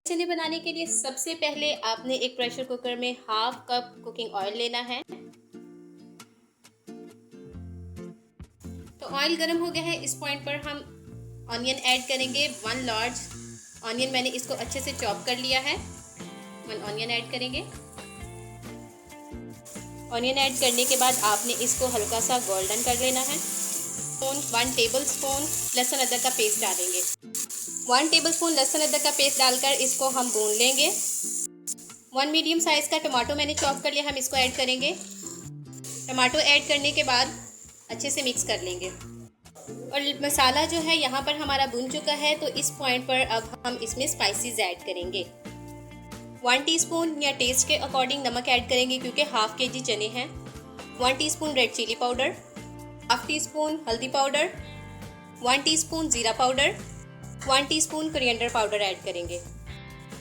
चने बनाने के लिए सबसे पहले आपने एक प्रेशर कुकर में हाफ कप कुकिंग ऑयल लेना है। तो ऑयल गर्म हो गया है। इस पॉइंट पर हम ऑनियन ऐड करेंगे। 1 लार्ज ऑनियन, मैंने इसको अच्छे से चॉप कर लिया है। 1 ऑनियन ऐड करेंगे। ऑनियन ऐड करने के बाद आपने इसको हल्का सा गोल्डन कर लेना है। 1 टेबल स्पून लहसुन अदरक का पेस्ट डालेंगे। 1 टेबल स्पून लहसुन अदरक का पेस्ट डालकर इसको हम भून लेंगे। 1 मीडियम साइज़ का टमाटो मैंने चॉप कर लिया, हम इसको ऐड करेंगे। टमाटो ऐड करने के बाद अच्छे से मिक्स कर लेंगे। और मसाला जो है यहाँ पर हमारा भुन चुका है, तो इस पॉइंट पर अब हम इसमें स्पाइसेस ऐड करेंगे। 1 टीस्पून या टेस्ट के अकॉर्डिंग नमक ऐड करेंगे क्योंकि हाफ केजी चने हैं। 1 teaspoon red chilli powder, half teaspoon हल्दी पाउडर, 1 टीस्पून जीरा powder, 1 teaspoon coriander powder add करेंगे।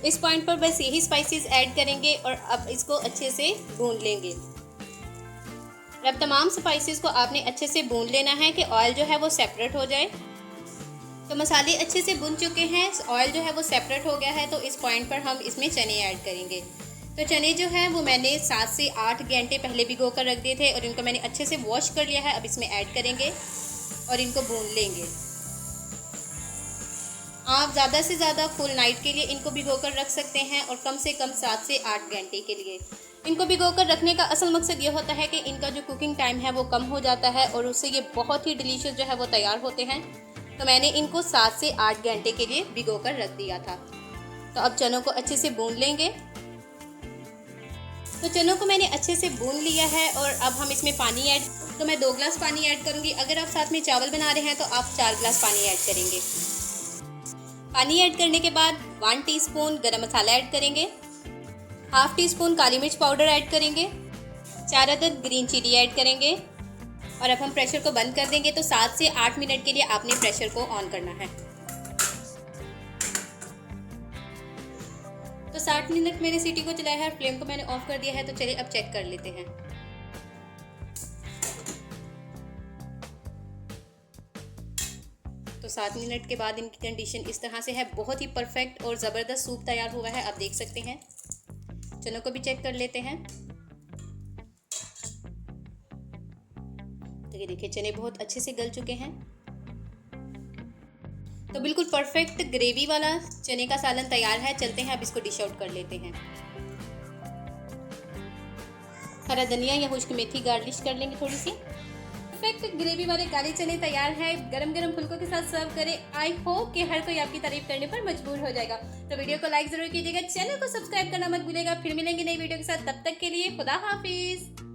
इस पॉइंट पर बस यही स्पाइसेस ऐड करेंगे और अब इसको अच्छे से भून लेंगे। अब तमाम स्पाइसेस को आपने अच्छे से भून लेना है कि ऑयल जो है वो सेपरेट हो जाए। तो मसाले अच्छे से भुन चुके हैं, ऑयल जो है वो सेपरेट हो गया है। तो इस पॉइंट पर हम इसमें चने ऐड करेंगे। तो चने जो हैं वो मैंने 7 से 8 घंटे पहले भिगो कर रख दिए थे और इनको मैंने अच्छे से वॉश कर लिया है। अब इसमें ऐड करेंगे और इनको भून लेंगे। आप ज़्यादा से ज़्यादा फुल नाइट के लिए इनको भिगो कर रख सकते हैं और कम से कम 7 से 8 घंटे के लिए। इनको भिगो कर रखने का असल मकसद ये होता है कि इनका जो कुकिंग टाइम है वो कम हो जाता है और उससे ये बहुत ही डिलीशियस जो है वो तैयार होते हैं। तो मैंने इनको 7 से 8 घंटे के लिए भिगो कर रख दिया था। तो अब चनों को अच्छे से भून लेंगे। तो चनों को मैंने अच्छे से भून लिया है और अब हम इसमें पानी ऐड, तो मैं 2 गिलास पानी ऐड करूँगी। अगर आप साथ में चावल बना रहे हैं तो आप 4 गिलास पानी ऐड करेंगे। पानी ऐड करने के बाद 1 टीस्पून गरम मसाला ऐड करेंगे, हाफ टी स्पून काली मिर्च पाउडर ऐड करेंगे, 4 अदद ग्रीन चिली ऐड करेंगे और अब हम प्रेशर को बंद कर देंगे। तो 7 से 8 मिनट के लिए आपने प्रेशर को ऑन करना है। तो 60 मिनट मैंने सीटी को चलाया है और फ्लेम को मैंने ऑफ कर दिया है। तो चलिए अब चेक कर लेते हैं। तो 7 मिनट के बाद इनकी कंडीशन इस तरह से है। बहुत ही परफेक्ट और ज़बरदस्त सूप तैयार हुआ है, आप देख सकते हैं। चनों को भी चेक कर लेते हैं। तो ये देखिए चने बहुत अच्छे से गल चुके हैं। तो बिल्कुल परफेक्ट ग्रेवी वाला चने का सालन तैयार है। चलते हैं अब इसको डिश आउट कर लेते हैं। हरा धनिया या खुश्क मेथी गार्निश कर लेंगे थोड़ी सी। परफेक्ट ग्रेवी वाले काले चने तैयार है। गरम गरम फुल्कों के साथ सर्व करें। आई होप कि हर कोई आपकी तारीफ करने पर मजबूर हो जाएगा। तो वीडियो को लाइक जरूर कीजिएगा, चैनल को सब्सक्राइब करना मत भूलिएगा। फिर मिलेंगे नई वीडियो के साथ, तब तक के लिए खुदा हाफिज।